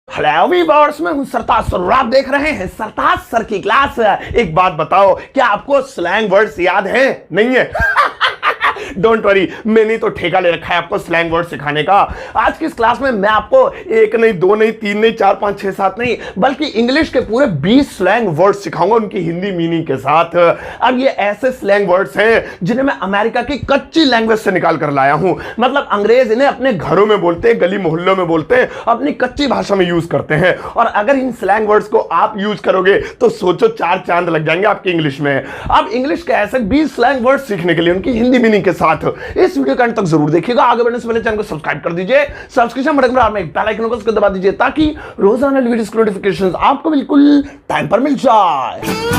Hello viewers, मैं हूं सरताज sir और आप देख रहे हैं सरताज सर की क्लास। एक बात बताओ, क्या आपको स्लैंग वर्ड्स याद है? नहीं है? डोंट वरी, मैंने तो ठेका ले रखा है आपको स्लैंग वर्ड सिखाने का। आज की इस क्लास में मैं आपको एक नहीं, दो नहीं, तीन नहीं, चार, पांच, छह, सात नहीं, बल्कि इंग्लिश के पूरे 20 स्लैंग वर्ड्स सिखाऊंगा उनकी हिंदी मीनिंग के साथ। अब ये ऐसे स्लैंग वर्ड्स हैं जिन्हें मैं अमेरिका की कच्ची लैंग्वेज से निकाल कर लाया हूं। मतलब अंग्रेज इन्हें अपने घरों में बोलते हैं, गली मोहल्लों में बोलते हैं, अपनी कच्ची भाषा में यूज करते हैं। और अगर इन स्लैंग वर्ड्स को आप यूज करोगे तो सोचो चार चांद लग जाएंगे आपकी इंग्लिश में। अब इंग्लिश के ऐसे 20 स्लैंग वर्ड्स सीखने के लिए उनकी हिंदी मीनिंग के साथ इस वीडियो के अंत तक जरूर देखिएगा। आगे बढ़ने से पहले चैनल को सब्सक्राइब कर दीजिए, सब्सक्रिप्शन बटन पर में बेल आइकन को दबा दीजिए ताकि रोजाना वीडियोस की नोटिफिकेशंस आपको बिल्कुल टाइम पर मिल जाए।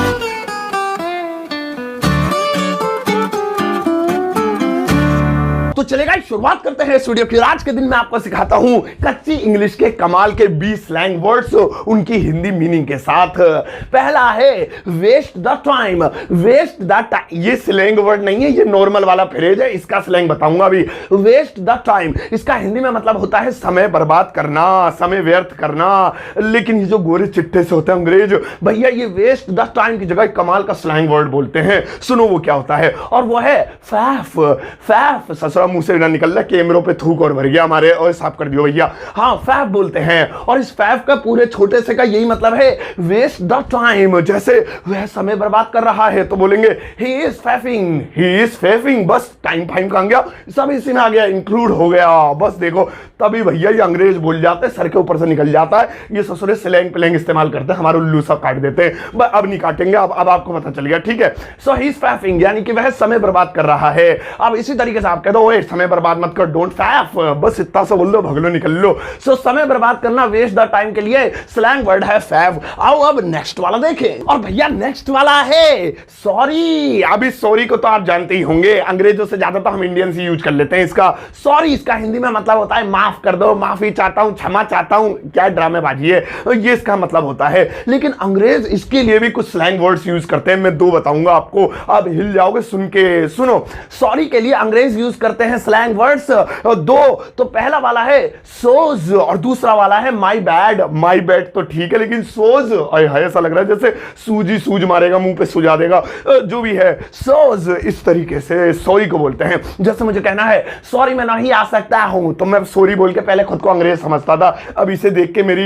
तो चलेगा, शुरुआत करते हैं इस वीडियो की। आज के दिन मैं आपको सिखाता हूं कच्ची इंग्लिश के कमाल के 20 स्लैंग वर्ड्स उनकी हिंदी मीनिंग के साथ। पहला है waste the time. Waste the time ये स्लैंग वर्ड नहीं है, ये नॉर्मल वाला फ्रेज है, इसका स्लैंग बताऊंगा अभी। वेस्ट द टाइम इसका हिंदी में मतलब होता है समय बर्बाद करना, समय व्यर्थ करना। लेकिन ये जो गोरे चिट्टे से होते हैं अंग्रेज भैया, ये वेस्ट द टाइम की जगह कमाल का स्लैंग वर्ड बोलते हैं। सुनो वो क्या होता है, और वो है फैफ। फैफ ससुरा मुंह से ना निकल रहा, कैमरों पे थूक और भर गया हमारे, और साफ कर दियो भैया। हाँ, फैफ बोलते हैं। और इस फैफ का पूरे छोटे से का यही मतलब है वेस्ट द टाइम। जैसे वह समय बर्बाद कर रहा है तो बोलेंगे ही इज फैफिंग, ही इज फैफिंग। बस टाइम फाइम कहां गया, सब इसी में आ गया, इंक्लूड हो गया। बस देखो, तभी भैया ये अंग्रेज बोल जाते हैं, सर के ऊपर से निकल जाता है। ये ससुरे स्लैंग प्लैंग इस्तेमाल करते हैं, हमारे उल्लू सब काट देते हैं। अब नहीं काटेंगे, अब आपको पता चल गया, ठीक है। सो ही इज फैफिंग यानी कि वह समय बर्बाद कर रहा है। अब इसी तरीके से आप कह दो समय बर्बाद मत कर, डोंट फैफ, बस इतना सा बोल दो, भग लो, निकल लो। सो समय बर्बाद करना, वेस्ट द टाइम के लिए स्लैंग वर्ड है फैफ। आओ अब नेक्स्ट वाला देखें। और भैया नेक्स्ट वाला है सॉरी। अब इस सॉरी को तो आप जानते ही होंगे, अंग्रेजों से ज्यादा तो हम इंडियंस ही यूज कर लेते हैं इसका। सॉरी इसका हिंदी में मतलब होता है माफ कर दो, माफी चाहता हूं, क्षमा चाहता हूं। क्या ड्रामेबाजी है, ये इसका मतलब होता है। लेकिन अंग्रेज इसके लिए भी कुछ स्लैंग वर्ड्स यूज करते हैं, मैं दो बताऊंगा आपको, आप हिल जाओगे सुन के। सुनो, सॉरी के लिए अंग्रेज यूज करते हैं स्लैंग वर्ड्स दो। तो पहला वाला है सोज और दूसरा वाला है माई बैड। माई बैड तो ठीक है, लेकिन सोज ऐसा लग रहा है जैसे सूजी सूज मारेगा, मुंह पे सुझा देगा, जो भी है। सोज इस तरीके से सॉरी को बोलते हैं। जैसे मुझे कहना है सॉरी मैं नहीं आ सकता हूं, तो मैं सॉरी बोल के पहले खुद को अंग्रेज समझता था, अब इसे देख के मेरी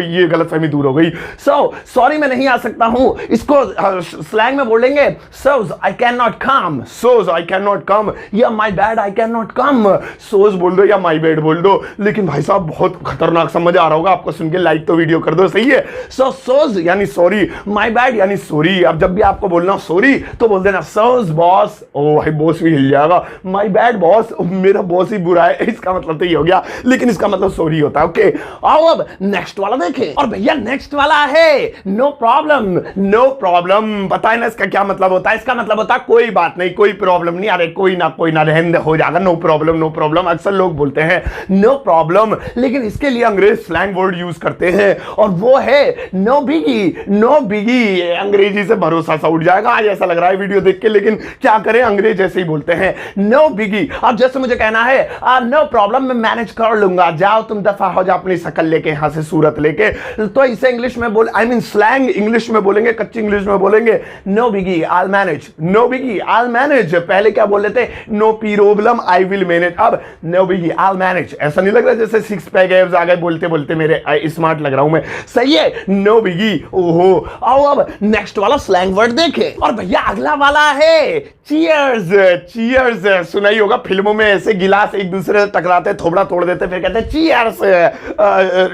ये गलतफहमी दूर हो गई। सॉरी मैं नहीं आ सकता हूं, इसको स्लैंग में बोलेंगे soz I can not come. Soz I can not come या my bad I can not come. Soz बोल दो या माई बैड बोल दो, लेकिन भाई साहब बहुत खतरनाक समझ आ रहा होगा आपको सुन के, लाइक तो वीडियो कर दो, सही है। सोज यानी सॉरी, माई बैड यानी सॉरी। अब जब भी आपको बोलना सॉरी तो बोल देना सोज बॉस। ओ भाई बॉस भी हिल जाएगा। माई बैड बॉस, मेरा बॉस ही बुरा है, इसका मतलब तो ये हो गया, लेकिन इसका मतलब सॉरी होता है। ओके, आओ अब नेक्स्ट वाला देखें। और भैया नेक्स्ट वाला है नो प्रॉब्लम। नो प्रॉब्लम पता है ना इसका क्या मतलब होता है? इसका मतलब होता है कोई बात नहीं, कोई प्रॉब्लम नहीं, अरे कोई ना रहने हो जाएगा, नो प्रॉब्लम, नो प्रॉब्लम। अक्सर लोग बोलते हैं नो प्रॉब्लम, लेकिन इसके लिए अंग्रेज स्लैंग वर्ड यूज करते हैं और वो है नो बिगी। नो बिगी, अंग्रेजी से भरोसा सा उठ जाएगा आज ऐसा लग रहा है वीडियो देख के, लेकिन क्या करें अंग्रेज ऐसे ही बोलते हैं, नो बिगी। अब जैसे मुझे कहना है नो प्रॉब्लम मैं मैनेज कर लूंगा, जाओ तुम दफा हो जाओ अपनी शकल लेके यहां से, सूरत लेके। तो इसे इंग्लिश में बोल, आई मीन स्लैंग इंग्लिश में बोलेंगे, कच्ची इंग्लिश में बोलेंगे no biggie I will manage. No biggie I will manage. पहले क्या बोल लेते, no problem I will manage. अब no biggie I will manage. ऐसा नहीं लग रहा जैसे सिक्स पैक एब्स आ गए बोलते बोलते मेरे, स्मार्ट लग रहा हूं मैं, सही है। नो बिगी। ओहो, आओ अब नेक्स्ट वाला स्लैंग वर्ड देखें। और भैया अगला वाला है चीयर्स। चीयर्स सुना ही होगा, फिल्मों में ऐसे गिलास एक दूसरे से टकराते, थोबड़ा तोड़ देते, फिर कहते हैं चीयर्स।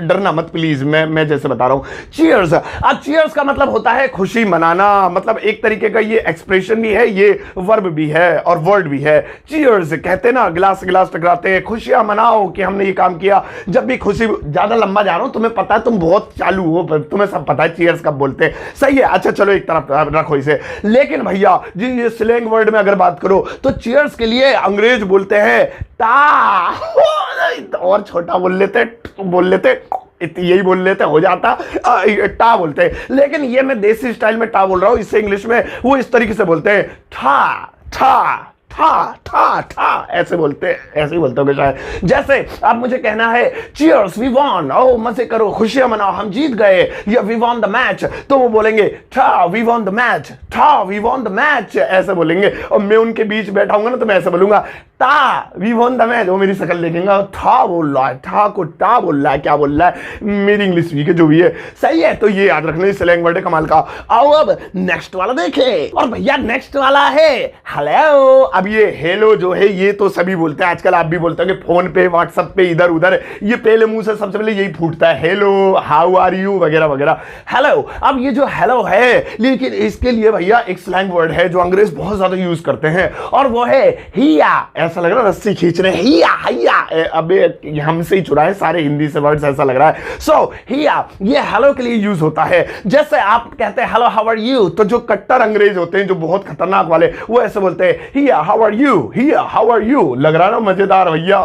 डरना मत प्लीज, मैं जैसे बता रहा हूं, चीयर्स। अब चीयर्स का मतलब होता है खुशी मनाना, मतलब एक तरीके का ये एक्सप्रेशन भी है, ये वर्ब भी है और वर्ड भी है। चीयर्स कहते हैं ना, गिलास गिलास टकराते हैं, खुशियां मनाओ कि हमने ये काम किया। जब भी खुशी, ज्यादा लंबा जा रहा हूं, तुम्हें पता है, तुम बहुत चालू हो, तुम्हें सब पता है चीयर्स कब बोलते हैं, सही है। अच्छा चलो एक तरफ रखो इसे। लेकिन भैया जी ये स्लैंग वर्ड में अगर बात करो तो चीयर्स के लिए अंग्रेज बोलते हैं टा। और छोटा बोल लेते यही बोल लेते हो जाता, टा बोलते हैं। लेकिन ये मैं देसी स्टाइल में टा बोल रहा हूं, इससे इंग्लिश में वो इस तरीके से बोलते हैं ठा ठा था ऐसे बोलते हैं, ऐसे ही बोलते हो शायद। जैसे अब मुझे कहना है चीयर्स वी वॉन, ओ मजे करो, खुशियां मनाओ, हम जीत गए, या वी वॉन द मैच, तो वो बोलेंगे था वी वॉन द मैच, था वी वॉन द मैच, ऐसे बोलेंगे। और मैं उनके बीच बैठा हूंगा ना तो मैं ऐसे बोलूंगा ता वी वॉन द मैच, वो मेरी शक्ल देखेंगे था बोल रहा है, था को ता बोल रहा है, क्या बोल रहा है, मेरी इंग्लिश वीक है जो भी है, सही है। तो ये याद रखना, स्लैंग वर्ड है कमाल का। आओ अब नेक्स्ट वाला देखें, और भैया नेक्स्ट वाला है हेलो। अब ये हेलो जो है ये तो सभी बोलते हैं आजकल, आप भी बोलते हो कि फोन पे व्हाट्सएप पे इधर उधर, ये पहले मुंह से सबसे पहले यही फूटता है, हेलो हाउ आर यू वगैरह वगैरह, हेलो। अब ये जो हेलो है, लेकिन इसके लिए भैया एक स्लैंग वर्ड है जो अंग्रेज बहुत ज्यादा यूज करते हैं, और वो है हिया। ऐसा लग रहा है रस्सी खींच रहे हैं, हिया हिया, अबे हमसे ही चुराए सारे हिंदी से वर्ड्स, ऐसा लग रहा है। सो हिया ये हेलो के लिए यूज होता है। जैसे आप कहते हैं हेलो हाउ आर यू, तो जो कट्टर अंग्रेज होते हैं जो बहुत खतरनाक वाले, वो ऐसे बोलते हैं hiya how are you, hiya how are you. लग रहा है ना मजेदार भैया,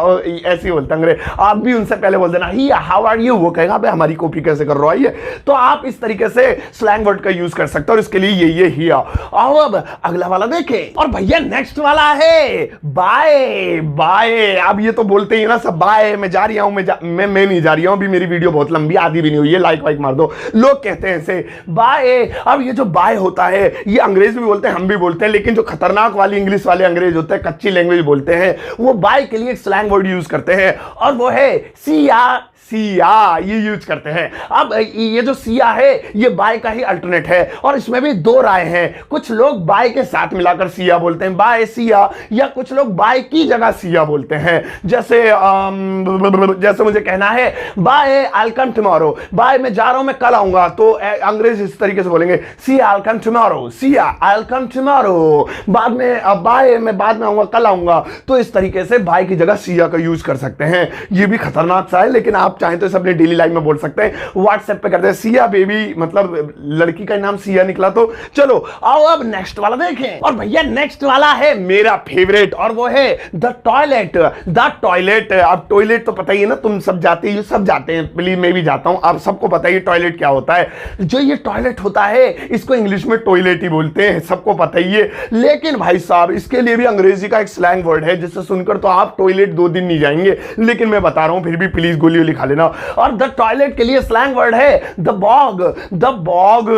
ऐसे ही बोलते अंग्रेज। आप भी उनसे पहले बोल देना हिया हाउ आर यू, वो कहेगा भाई हमारी कॉपी कैसे कर रहा है। तो आप इस तरीके से स्लैंग वर्ड का यूज कर सकते हो, और इसके लिए ये हिया। आओ अब अगला वाला देखें, और भैया नेक्स्ट वाला है बाय बाय। अब ये तो बोलते ही ना सब, बाय मैं जा रही हूं, मैं नहीं जा रही हूं, अभी मेरी वीडियो बहुत लंबी, आधी भी नहीं हुई है, लाइक वाइक मार दो। लोग कहते हैं ऐसे बाय। अब ये जो बाय होता है ये अंग्रेज भी बोलते हैं, हम भी बोलते हैं, लेकिन जो खतरनाक वाली इंग्लिश वाले अंग्रेज होते हैं, कच्ची लैंग्वेज बोलते हैं, वो बाय के लिए एक स्लैंग वर्ड यूज करते हैं, और वो है सिया। सिया ये यूज करते हैं। अब ये जो सिया है ये बाय का ही अल्टरनेट है, और इसमें भी दो राय हैं। कुछ लोग बाय के साथ मिलाकर सिया बोलते हैं, बाय सिया, या कुछ लोग बाय की जगह सिया बोलते हैं। जैसे मुझे कहना है बाय आई कम टुमारो, बाय मैं जा रहा हूं, मैं कल आऊंगा, तो अंग्रेज इस तरीके से बोलेंगे सिया आई कम टुमारो, सिया आई कम टुमारो। बाद में बाय मैं बाद में आऊंगा, कल आऊंगा, तो इस तरीके से बाय की जगह सिया का यूज कर सकते हैं। ये भी खतरनाक सा है, लेकिन आप चाहें तो इसे अपने डेली लाइफ में बोल सकते हैं। व्हाट्सएप पे करते हैं सिया बेबी, मतलब लड़की का नाम सिया निकला। तो चलो आओ अब नेक्स्ट वाला देखें, और भैया नेक्स्ट वाला है मेरा फेवरेट, और वो है द टॉयलेट। द टॉयलेट, अब टॉयलेट तो पता ही है ना, तुम सब जाते ही, सब जाते हैं, प्लीज मैं भी जाता हूं, आप सबको पता ही टॉयलेट क्या होता है। जो ये टॉयलेट होता है इसको इंग्लिश में टॉयलेट ही बोलते हैं, सबको पता ही है। लेकिन भाई साहब इसके लिए भी अंग्रेजी का एक स्लैंग वर्ड है, जिससे सुनकर तो आप टॉयलेट 2 दिन नहीं जाएंगे, लेकिन मैं बता रहा हूं फिर भी प्लीज गोली लिखा लेना। और द टॉयलेट के लिए स्लैंग वर्ड है द बॉग। द बॉग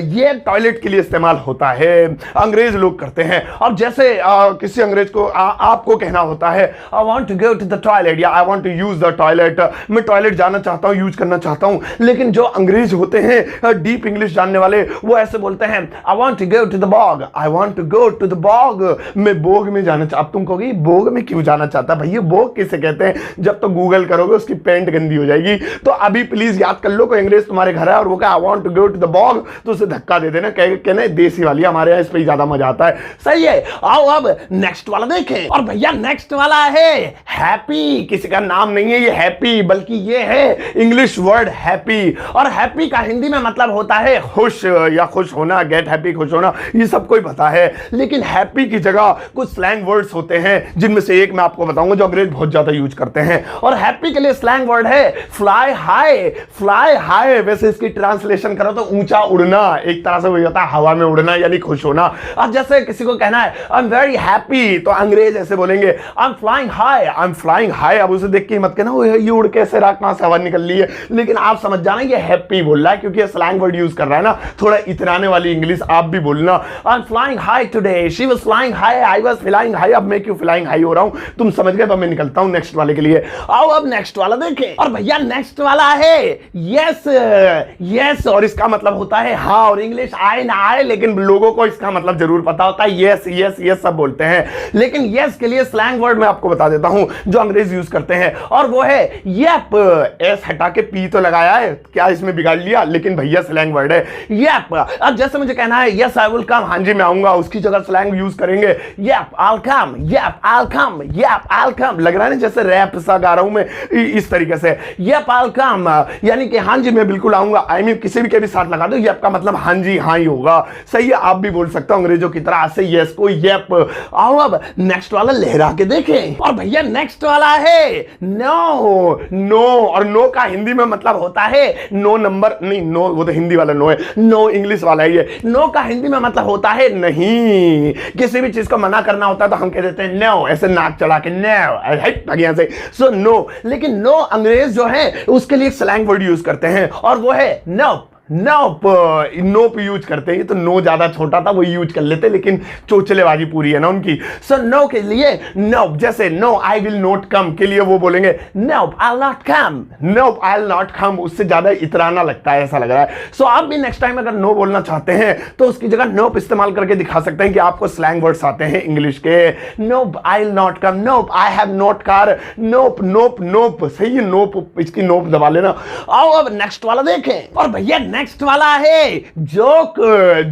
ये टॉयलेट के लिए इस्तेमाल होता है, अंग्रेज लोग करते हैं। अब जैसे किसी अंग्रेज को आपको कहना होता है I want to go to the toilet, या I want to use the toilet, मैं टॉयलेट जाना चाहता हूं, यूज करना चाहता हूं। लेकिन जो अंग्रेज होते हैं डीप इंग्लिश जानने वाले, वो ऐसे बोलते हैं I want to go to the bog, I want to go to the bog, मैं बोग में जाना चाहता। अब तुम कहोगे बोग में क्यों जाना चाहता भैया, बोग किसे कहते हैं? जब तो गूगल करोगे उसकी पेंट गंदी हो जाएगी। तो अभी प्लीज याद कर लो, कोई अंग्रेज तुम्हारे घर है और वो कहे I want to go to the bog, तो उसे धक्का दे देना, कहना देसी वाली, हमारे यहाँ इस पे ज्यादा मजा आता है। सही है। आओ अब नेक्स्ट वाला देखें, और भैया नेक्स्ट वाला है हैप्पी। किसी का नाम नहीं है ये हैप्पी, बल्कि ये है इंग्लिश वर्ड हैप्पी, और हैप्पी का हिंदी में मतलब होता है खुश या खुश होना, गेट हैप्पी, खुश होना, ये सबको ही पता है। लेकिन हैप्पी की जगह कुछ स्लैंग वर्ड्स होते हैं, जिनमें से एक मैं आपको बताऊंगा जो अंग्रेज बहुत ज्यादा यूज करते हैं। और हैप्पी के लिए स्लैंग वर्ड है फ्लाई हाई। फ्लाई हाई वैसे इसकी ट्रांसलेशन करो तो ऊंचा उड़ना, एक तरह से वही होता है हवा में उड़ना यानी खुश होना। अब जैसे किसी को कहना है आई एम वेरी हैप्पी, तो अंग्रेज ऐसे बोलेंगे I am flying high, I am flying high. अब उसे देख के मत कहना ये उड़ कैसे रहा, कहां से हवा निकल रही है, लेकिन आप समझ जाना ये हैप्पी बोल रहा है, क्योंकि ये स्लैंग वर्ड यूज कर रहा है ना, थोड़ा इतराने वाली इंग्लिश आप भी बोलना। I am flying high today, she was flying high, I was flying high. अब मैं क्यों फ्लाइंग हाई हो रहा हूं, तुम समझ गए, तो मैं निकलता हूं नेक्स्ट वाले के लिए। आओ अब नेक्स्ट वाला देखें, और भैया नेक्स्ट वाला है यस। यस, और इसका मतलब होता है हाँ, और इंग्लिश आए ना आए, लेकिन लोगों को इसका मतलब जरूर पता होता है। यस यस यस सब बोलते हैं, लेकिन यस के लिए स्लैंग वर्ड मैं आपको बता देता हूं जो अंग्रेज यूज करते हैं, और वो है येप। एस हटा के पी तो लगाया है, क्या इसमें बिगाड़ लिया, लेकिन भैया स्लैंग वर्ड है येप। अब जैसे मुझे कहना है यस आई विल कम, हाँ जी मैं आऊंगा, उसकी जगह स्लैंग यूज करेंगे Yelp I will come, Yelp I will come, Yelp I will come. लग रहा है ना जैसे रैप सा गा रहा हूं मैं, इस तरीके से यप आई विल कम, यानी कि हाँ जी मैं बिल्कुल आऊंगा। आई मीन किसी भी के भी साथ लगा दो, यप का मतलब हाँ जी हाँ ही होगा। सही है, आप भी बोल सकते हो अंग्रेजों की तरह से यस को यप। आओ अब नेक्स्ट वाला लहरा के देखें। और भैया नेक्स्ट वाला है नो। नो और नो का हिंदी में मतलब होता है नो नंबर नहीं, नो वो तो हिंदी वाला नो है, नो इंग्लिश वाला है ये। नो का हिंदी में मतलब होता है नहीं। किसी भी चीज को मना करना होता है तो हम कह देते हैं नो, ऐसे नाक चढ़ा के नो यहां से। सो नो, लेकिन नो अंग्रेज जो है उसके लिए स्लैंग वर्ड यूज करते हैं और वो है नो। नोप, नोप यूज करते हैं, तो नो ज्यादा छोटा था वो यूज कर लेते, लेकिन चोचलेबाजी पूरी है ना उनकी। सो नो के लिए नोप, जैसे no I will not come के लिए वो बोलेंगे nope I will not come, nope I will not come. उससे ज्यादा इतराना लगता है, ऐसा लग रहा है। सो आप भी नेक्स्ट टाइम अगर नो बोलना चाहते हैं तो उसकी जगह नोप इस्तेमाल करके दिखा सकते हैं कि आपको स्लैंग वर्ड्स आते हैं इंग्लिश के। Nope I will not come, nope I have not car, nope nope nope. सही है, नोप, इसकी नोप दबा लेना। आओ अब नेक्स्ट वाला देखें। और भैया नेक्स्ट वाला है जोक।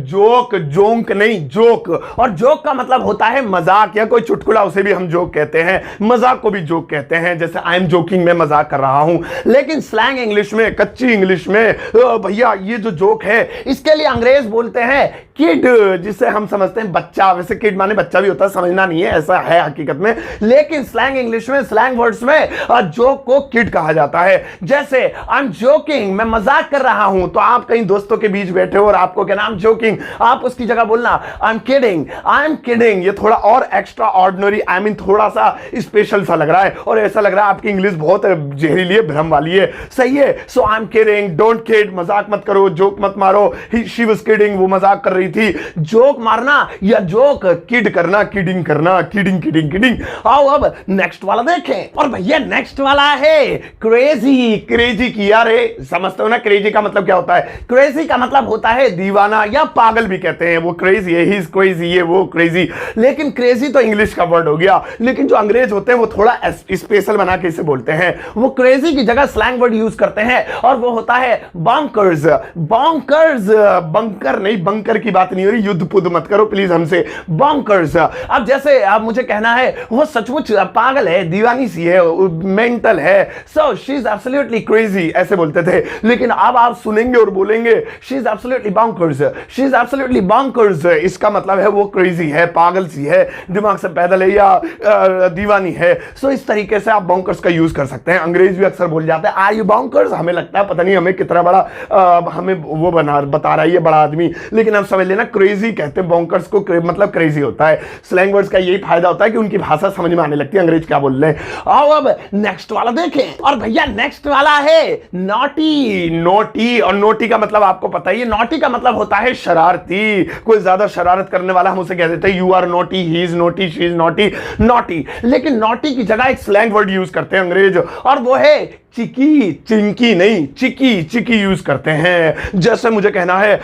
जोक, जोंक नहीं, जोक। और जोक का मतलब होता है मजाक या कोई चुटकुला, उसे भी हम जोक कहते हैं। मजाक को भी जोक कहते हैं, जैसे आई एम जोकिंग, मैं मजाक कर रहा हूं। लेकिन स्लैंग इंग्लिश में, कच्ची इंग्लिश में भैया ये जो जोक है इसके लिए अंग्रेज बोलते हैं किड, जिसे हम समझते हैं बच्चा। वैसे किड माने बच्चा भी होता है, समझना नहीं है, ऐसा है हकीकत में। लेकिन स्लैंग इंग्लिश में, स्लैंग वर्ड्स में जोक को किड कहा जाता है। जैसे आई एम जोकिंग, मैं मजाक कर रहा हूं, तो आप कहीं दोस्तों के बीच बैठे हो और आपको कहना आई एम जोकिंग, आप उसकी जगह बोलना आई am kidding, I am kidding. ये थोड़ा और एक्स्ट्रा ऑर्डिनरी, आई मीन थोड़ा सा स्पेशल सा लग रहा है और ऐसा लग रहा है आपकी इंग्लिश बहुत जहरीली है, भ्रम वाली है। सही है। So I am kidding, don't kid, मजाक मत करो, जोक मत मारो। शी वाज किडिंग, वो मजाक कर रही थी। जोक मारना या जोक, किड करना, किडिंग करना, किडिंग किडिंग किडिंग। आओ अब नेक्स्ट वाला देखें। और भैया नेक्स्ट वाला है क्रेजी। क्रेजी की यार, समझते हो ना क्रेजी का मतलब क्या होता है? क्रेजी का मतलब होता है दीवाना या पागल भी कहते हैं। वो क्रेजी है, ही इज क्रेजी, ये वो क्रेजी। लेकिन क्रेजी तो इंग्लिश का वर्ड हो गया, लेकिन जो अंग्रेज होते हैं वो थोड़ा स्पेशल बना के इसे बोलते हैं। वो क्रेजी की जगह स्लैंग वर्ड यूज करते हैं और वो होता है बंकर्स। बंकर्स, बंकर नहीं, बंकर की बात नहीं हो रही, युद्ध पुद्ध मत करो प्लीज हमसे। बंकर्स। अब जैसे अब मुझे कहना है वो सचमुच पागल है, दीवानी सी है, मेंटल है, so she is absolutely crazy, ऐसे बोलते थे। लेकिन अब आप सुनेंगे और बोलेंगे she is absolutely bunkers, she is absolutely bunkers. इसका मतलब है वो क्रेजी है, पागल सी है, दिमाग से पैदल है या दीवानी है। सो इस तरीके से आप बंकर्स का यूज कर सकते हैं। अंग्रेज भी अक्सर बोल जाते हैं आर यू बंकर्स। हमें लगता है पता नहीं हमें कितना बड़ा हमें वो बता रहा है ये बड़ा आदमी, लेकिन आप समझ लेना क्रेजी कहते हैं बंकर्स को, मतलब क्रेजी होता है। स्लैंग वर्ड्स का यही फायदा होता है कि उनकी भाषा समझ में आने लगती है अंग्रेज क्या बोल रहे हैं। आओ अब नेक्स्ट वाला देखें। और भैया नेक्स्ट वाला है नॉटी। नोटी, और नोटी का मतलब आपको पता ही है, नॉटी का मतलब होता है शरारती, कोई ज्यादा शरारत करने वाला। हम उसे कह देते हैं you are naughty, he is naughty, she is naughty, naughty. लेकिन नॉटी की जगह एक स्लैंग वर्ड यूज करते हैं अंग्रेज और वो है चिकी। चिंकी नहीं, चिकी, चिकी यूज करते हैं। जैसे मुझे कहना है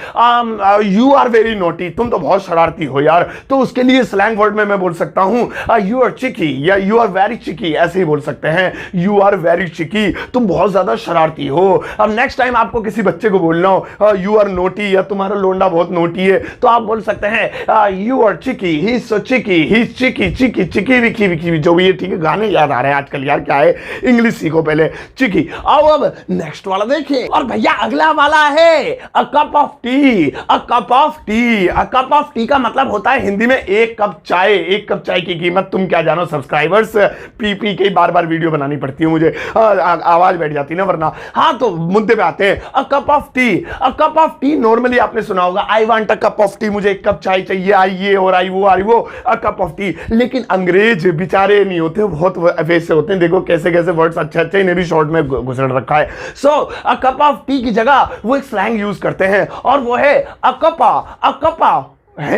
यू आर वेरी नोटी, तुम तो बहुत शरारती हो यार, तो उसके लिए स्लैंग वर्ड में मैं बोल सकता हूं यू आर चिकी या यू आर वेरी चिकी, ऐसे ही बोल सकते हैं। यू आर वेरी चिकी, तुम बहुत ज्यादा शरारती हो। अब नेक्स्ट टाइम आपको किसी बच्चे को बोलना हो यू आर नोटी या तुम्हारा लोंडा बहुत नोटी है, तो आप बोल सकते हैं you are cheeky, he is so cheeky, he is cheeky, cheeky cheeky wiki wiki, जो भी है। ठीक है, गाने याद आ रहे हैं आजकल यार, क्या है, इंग्लिश सीखो पहले। चिकी। आओ अब नेक्स्ट वाला देखिए। और भैया अगला वाला है अ cup of T. A cup of T, a cup of T का मतलब होता है हिंदी में एक कप चाय। एक कप चाय की कीमत तुम क्या जानो सब्सक्राइबर्स, पी पी के बार बार वीडियो बनानी पड़ती है मुझे, आवाज बैठ जाती ना वरना। हाँ तो मुद्दे पे आते हैं। अ cup of T. A cup of T normally आपने सुना होगा आई want a cup of T, मुझे एक कप चाय चाहिए, आई ये और आई वो, आई वो, अ कप ऑफ टी। लेकिन अंग्रेज बेचारे नहीं होते, बहुत वैसे होते हैं। देखो कैसे कैसे वर्ड्स अच्छे अच्छे इन्हें भी शॉर्ट में घुसड़ रखा है। सो अ कप ऑफ टी की जगह वो एक स्लैंग यूज करते हैं और वो है अकपा। अकपा है,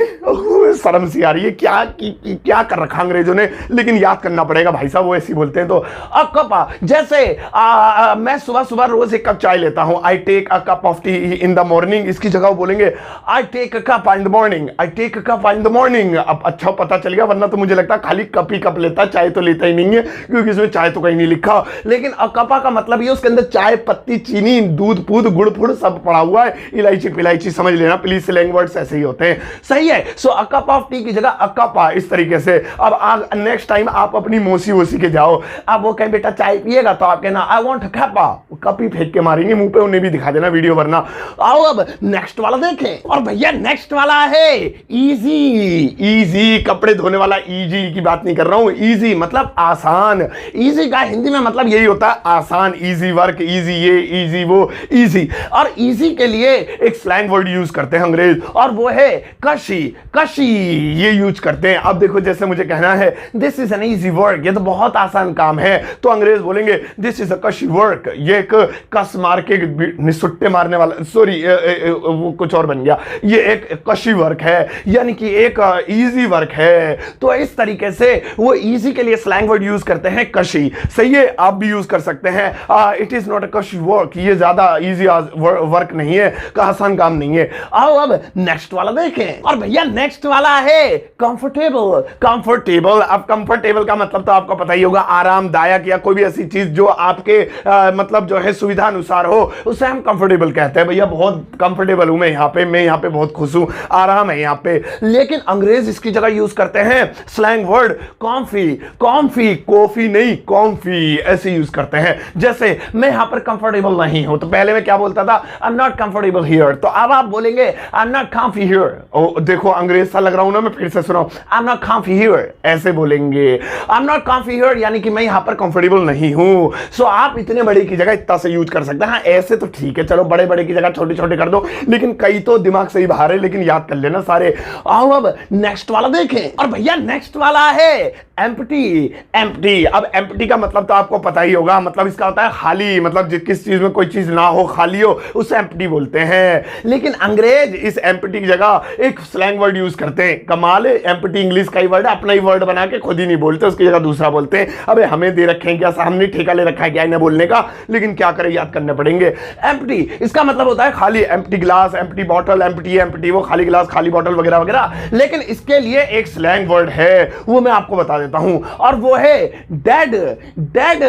शर्म सी आ रही है, क्या कर रखा अंग्रेजों ने, लेकिन याद करना पड़ेगा भाई साहब, वो ऐसे बोलते हैं। तो अकपा, जैसे मैं सुबह सुबह रोज एक कप चाय लेता हूं, I take a cup of tea in the morning. इसकी जगह वो बोलेंगे I take a cup in the morning, I take a cup in the morning. अब अच्छा पता चल गया, वरना तो मुझे लगता खाली कप ही कप लेता, चाय तो लेता ही नहीं है, क्योंकि इसमें चाय तो कहीं नहीं लिखा। लेकिन अकपा का मतलब ये उसके अंदर चाय पत्ती, चीनी, दूध पूध, गुड़ फुड़ सब पड़ा हुआ है, इलायची पिलायची, समझ लेना प्लीज, स्लैंग वर्ड्स ऐसे ही होते हैं। सही है। सो अ कप ऑफ टी की जगह अ कप, इस तरीके से। अब नेक्स्ट टाइम आप अपनी मौसी वोसी के जाओ, अब वो कहे बेटा चाय पिएगा, तो आप कहना I want a cup, cup ही फेंक के मारेंगे मुंह पे, उन्हें भी दिखा देना वीडियो, वरना। आओ अब नेक्स्ट वाला देखें, और भैया नेक्स्ट वाला है इजी। इजी कपड़े धोने वाला, इजी की बात नहीं कर रहा हूं, इजी मतलब आसान। इजी का हिंदी में मतलब यही होता है आसान, इजी वर्क, इजी ये, इजी वो, इजी। और इजी के लिए एक स्लैंग वर्ड यूज करते हैं अंग्रेज, और वो है कशी। कशी ये यूज करते हैं। अब देखो, जैसे मुझे कहना है this is an easy work, ये तो बहुत आसान काम है, तो अंग्रेज बोलेंगे दिस इज अ कशी वर्क, ये एक कस मार के निसुट्टे मारने वाला, सॉरी वो कुछ और बन गया, ये एक कशी वर्क है, यानी कि एक इजी वर्क है। तो इस तरीके से वो इजी के लिए स्लैंग वर्ड यूज करते हैं कशी। सही है, आप भी यूज कर सकते हैं। इट इज नॉट अ कशी वर्क, ये ज्यादा इजी वर्क नहीं है, आसान काम नहीं है। आओ अब नेक्स्ट वाला देखें, और भैया नेक्स्ट वाला है कंफर्टेबल। कंफर्टेबल, अब कंफर्टेबल का मतलब तो आपको पता ही होगा, आरामदायक, या कोई भी ऐसी चीज जो आपके मतलब जो है सुविधा अनुसार हो, उसे हम कंफर्टेबल कहते हैं। भैया बहुत कंफर्टेबल हूं मैं यहाँ पे बहुत खुश हूं, आराम है यहाँ पे। लेकिन अंग्रेज इसकी जगह यूज करते हैं slang word comfy. Comfy, coffee नहीं, कॉम्फी, ऐसे यूज करते हैं। जैसे मैं यहाँ पर कंफर्टेबल नहीं हूं, तो पहले मैं क्या बोलता था, I am not comfortable here, तो अब आप बोलेंगे I am not comfy here. देखो अंग्रेज सा लग रहा हूं ना मैं, फिर से सुनाओ, I am not comfy here, ऐसे बोलेंगे। I am not comfy here यानी कि मैं यहाँ पर कंफर्टेबल नहीं हूं। सो आप इतने बड़े की जगह इतना से यूज कर सकते हैं। हाँ, ऐसे तो ठीक है, चलो बड़े बड़े की जगह छोटे छोटे कर दो, लेकिन कई तो दिमाग से ही बाहर है, लेकिन याद कर लेना सारे। आओ अब नेक्स्ट वाला देखें, और भैया नेक्स्ट वाला है एम्प्टी। एम्प्टी, अब एम्प्टी का मतलब तो आपको पता ही होगा, मतलब इसका होता है खाली, मतलब किस चीज में कोई चीज ना हो, खाली हो, उसे एम्प्टी बोलते हैं। लेकिन अंग्रेज इस एम्प्टी की जगह एक स्लैंग वर्ड यूज करते हैं। कमाल है, एम्प्टी इंग्लिश का ही वर्ड है, अपना ही वर्ड बना के खुद ही नहीं बोलते, उसकी जगह दूसरा बोलते हैं। अबे हमें दे रखे हैं क्या, हमने ठेका ले रखा है क्या इन्हें बोलने का, लेकिन क्या करें, याद करने पड़ेंगे। एम्प्टी इसका मतलब होता है खाली, empty glass, empty bottle, empty वो खाली गिलास, खाली बॉटल वगैरह वगैरह। लेकिन इसके लिए एक स्लैंग वर्ड है, वो मैं आपको बता देता हूं, और वो है डेड। डेड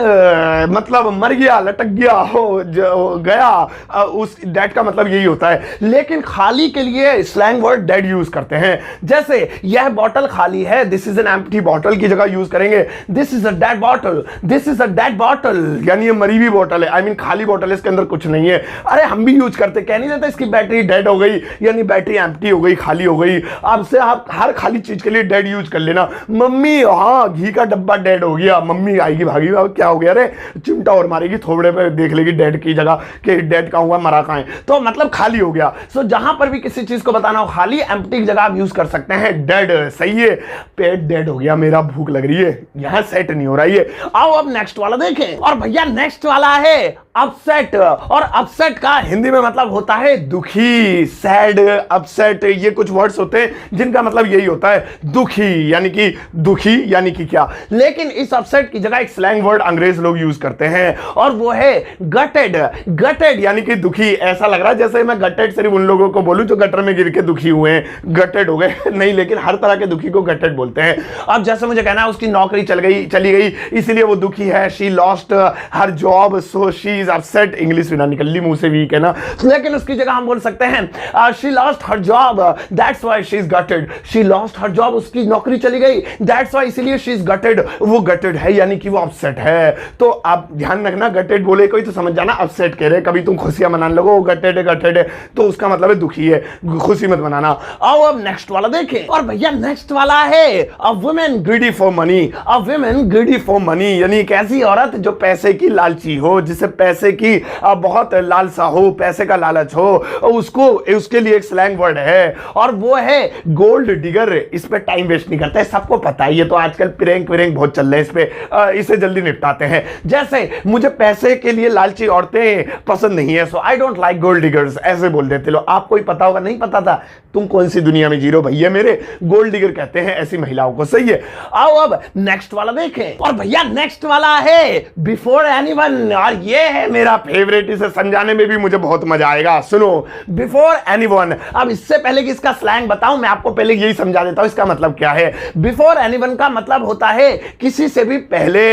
मतलब मर गया, लटक गया, हो गया, उस डेड का मतलब यही होता है। लेकिन खाली के लिए स्लैंग वर्ड डेड यूज करते हैं। जैसे यह बॉटल खाली है, this is an empty bottle की जगह यूज करेंगे this is a dead bottle. This is a dead bottle यानी ये मरी हुई बॉटल है, आई मीन खाली बॉटल है, इसके अंदर कुछ नहीं है। अरे हम भी यूज करते, कह नहीं देते इसकी बैटरी डेड हो गई, यानी बैटरी एम्प्टी हो गई, खाली हो गई। अब से आप हर खाली चीज के लिए डेड यूज कर लेना। मम्मी हाँ घी का डब्बा डेड हो गया, मम्मी आएगी भागी, क्या हो गया, अरे चिमटा और मारेगी, थोबड़े पे देख लेगी डेड की जगह कि डेड का हुआ, मरा कहां है, तो मतलब खाली हो गया। सो जहां पर भी किसी चीज को बताना हो खाली, एम्प्टी की जगह आप यूज कर सकते हैं डेड। सही है, पेट डेड हो गया मेरा, भूख लग रही है, यहां सेट नहीं हो रहा है। आओ अब नेक्स्ट वाला देखें, और भैया नेक्स्ट वाला है अपसेट। और अपसेट का हिंदी में मतलब होता है दुखी, सैड, अपसेट, ये कुछ वर्ड्स होते हैं जिनका मतलब यही होता है दुखी, यानी कि दुखी यानी कि क्या। लेकिन इस अपसेट की जगह एक स्लैंग वर्ड अंग्रेज लोग यूज करते हैं, और वो है गटेड। गटेड यानी कि दुखी। ऐसा लग रहा है जैसे मैं गटेड सिर्फ उन लोगों को बोलूं जो गटर में गिर के दुखी हुए हैं, गटेड हो गए नहीं, लेकिन हर तरह के दुखी को गटेड बोलते हैं। अब जैसे मुझे कहना है उसकी नौकरी चली गई इसलिए वो दुखी है, she lost her job so she is upset. English भी ना निकल ली मुंह से, वीक है ना, लेकिन उसकी जगह हम बोल सकते हैं she lost her job that's why she is gated. She lost her job, उसकी नौकरी चली गई, दैट्स व्हाई इसलिए शी इज गटेड, वो गटेड है यानी कि वो अपसेट है। तो आप ध्यान रखना, गटेड बोले कोई तो समझ जाना अपसेट कह रहे, कभी तुम खुशियां मनाने लगो गटेड है तो उसका मतलब है दुखी है, खुशी मत मनाना। आओ अब नेक्स्ट वाला देखें, और भैया नेक्स्ट वाला है a women greedy for money. A women greedy for money यानी एक ऐसी औरत जो पैसे की लालची हो, जिसे पैसे की बहुत लालसा हो, पैसे का लालच हो, उसको उसके लिए एक स्लैंग वर्ड है, और वो है गोल्ड डिगर। इस पे टाइम वेस्ट नहीं करते, सबको पता है, ये तो आजकल प्रेंक बहुत चल रहे हैं इस पे, इसे जल्दी निपटाते हैं। जैसे मुझे पैसे के लिए लालची औरतें पसंद नहीं है, so I don't like gold diggers, ऐसे बोल देते लोग। आपको ही पता होगा, नहीं पता था, तुम कौन सी दुनिया में जी रहे हो भैया मेरे, गोल्ड डिगर कहते हैं ऐसी महिलाओं को। सही है, आओ अब नेक्स्ट वाला देखें, और भैया नेक्स्ट वाला है बिफोर एनीवन, और ये है मेरा फेवरेट, इसे समझाने में भी मुझे बहुत मजा आएगा। सुनो, बिफोर एनीवन। अब इससे पहले कि इसका स्लैंग बताऊं, मैं आपको पहले यही समझा देता हूं इसका मतलब क्या है। बिफोर एनीवन का मतलब होता है किसी से भी पहले।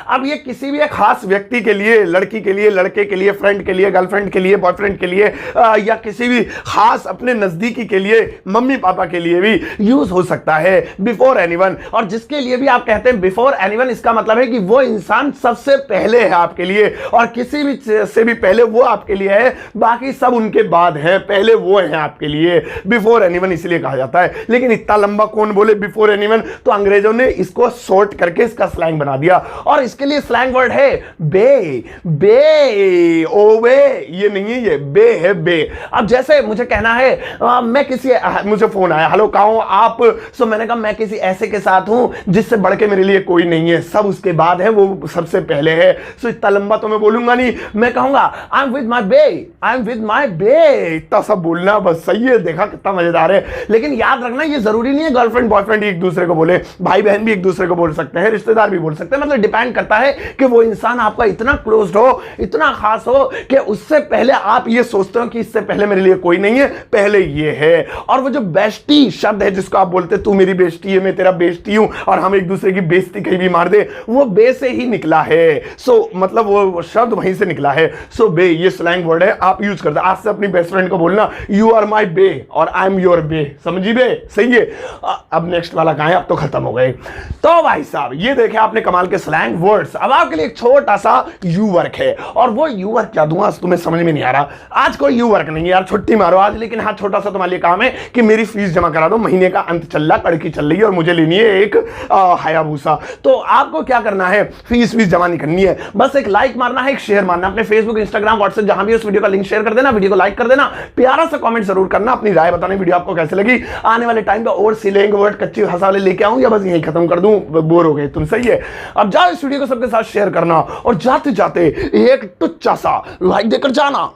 अब ये किसी भी एक खास व्यक्ति के लिए, लड़की के लिए, लड़के के लिए, फ्रेंड के लिए, गर्लफ्रेंड के लिए, बॉयफ्रेंड के लिए, या किसी भी खास अपने नजदीकी के लिए, मम्मी पापा के लिए भी यूज हो सकता है बिफोर एनीवन। और जिसके लिए भी आप कहते हैं बिफोर एनीवन, इसका मतलब है कि वो इंसान सबसे पहले है आपके लिए, और किसी भी से भी पहले वो आपके लिए है, बाकी सब उनके बाद है, पहले वो है आपके लिए। बिफोर एनीवन इसलिए कहा जाता है। लेकिन इतना लंबा कौन बोले बिफोर एनीवन, तो अंग्रेजों ने इसको शॉर्ट करके इसका स्लैंग बना दिया, और इसके लिए स्लैंग वर्ड है बे। बे, ओवे, ये नहीं है, ये बे है, बे। अब जैसे मुझे कहना है मैं किसी, मुझे फोन आया, हेलो कहाँ हो आप, सो मैंने कहा मैं किसी ऐसे के साथ हूं जिससे बढ़ के मेरे लिए कोई नहीं है, सब उसके बाद है, वो सबसे पहले है। सो इतना लंबा तो मैं बोलूंगा नहीं, मैं कहूंगा I am with my bae, I am with my bae, इतना सब बोलना बस। सही है, देखा कितना मजेदार है। लेकिन याद रखना ये जरूरी नहीं है गर्लफ्रेंड बॉयफ्रेंड एक दूसरे को बोले, भाई बहन भी एक दूसरे को बोल सकते हैं, रिश्तेदार भी बोल सकते हैं। मतलब डिपेंड करता है कि वो इंसान आपका इतना क्लोज हो, इतना खास हो कि उससे पहले आप ये सोचते हो कि इससे पहले मेरे लिए कोई नहीं है, पहले ये है। और वो जो बेस्टी शब्द है जिसको आप बोलते तू मेरी बेस्टी है, मैं तेरा बेस्टी हूं, और हम एक दूसरे की बेइज्जती कहीं भी मार दे, वो बे से ही निकला है। सो मतलब वो शब्द वहीं से निकला है। सो बे ये स्लैंग वर्ड है, आप यूज करते हैं। आज से अपनी बेस्ट फ्रेंड को बोलना यू आर माई बे और आई एम योर बे, समझी बे? सही है। अब नेक्स्ट वाला कहां है, अब तो खत्म हो गए। तो भाई साहब ये देखे आपने कमाल के स्लैंग वर्ड्स। अब आपके लिए एक छोटा सा यू वर्क है, और वो यू वर्क क्या दूंगा तुम्हें समझ में नहीं आ रहा। आज कोई यू वर्क नहीं है यार, छुट्टी मारो आज। लेकिन हाँ, छोटा सा तुम्हारे लिए काम है कि मेरी फीस जमा करा दो, महीने का अंत चल रहा, कड़की चल रही है, और मुझे लेनी है एक हायाबूसा। तो आपको क्या करना है, फीस जमा नहीं करनी है, बस एक लाइक मारना है, एक शेयर मारना, अपने फेसबुक, इंस्टाग्राम, व्हाट्सएप जहां भी उस वीडियो का लिंक शेयर कर देना, वीडियो को लाइक कर देना, प्यारा सा कमेंट जरूर करना, अपनी राय बताने वीडियो आपको कैसे लगी। आने वाले टाइम पे और सिलेंग वर्ड कच्ची भाषा वाले लेके आऊं, या बस यही खत्म कर दूं, बोर हो गए तुम? सही है। अब जाओ इस वीडियो को सबके साथ शेयर करना, और जाते जाते एक टुच्चा सा लाइक देकर जाना।